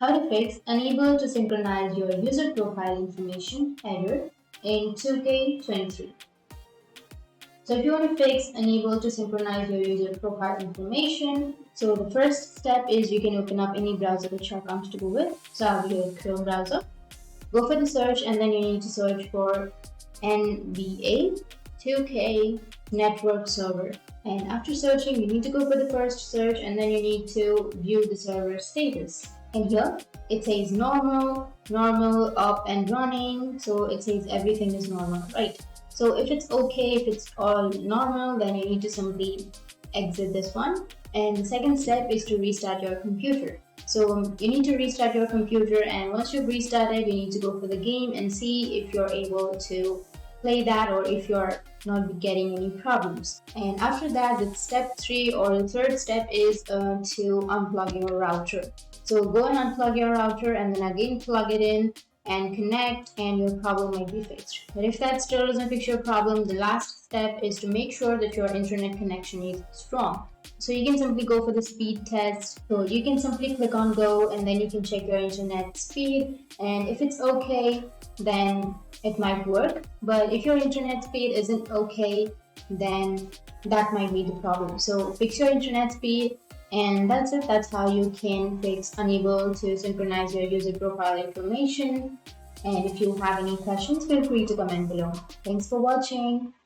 How to fix unable to synchronize your user profile information error in 2K23. So if you want to fix unable to synchronize your user profile information, so the first step is you can open up any browser which you're comfortable with. So I'll be a Chrome browser. Go for the search and then you need to search for NBA 2K network server. And after searching, you need to go for the first search and then you need to view the server status. And here it says normal, up and running. So it says everything is normal, right? So if it's okay, if it's all normal, then you need to simply exit this one. And the second step is to restart your computer. So you need to restart your computer, and once you've restarted, you need to go for the game and see if you're able to play that or if you're not getting any problems. And after that, the step 3 or the third step is to unplug your router. So go and unplug your router and then again plug it in and connect, and your problem might be fixed. But if that still doesn't fix your problem, the last step is to make sure that your internet connection is strong. So you can simply go for the speed test. So you can simply click on go and then you can check your internet speed, and if it's okay, then it might work. But if your internet speed isn't okay, then that might be the problem. So fix your internet speed, and that's it. That's how you can fix unable to synchronize your user profile information. And if you have any questions, feel free to comment below. Thanks for watching.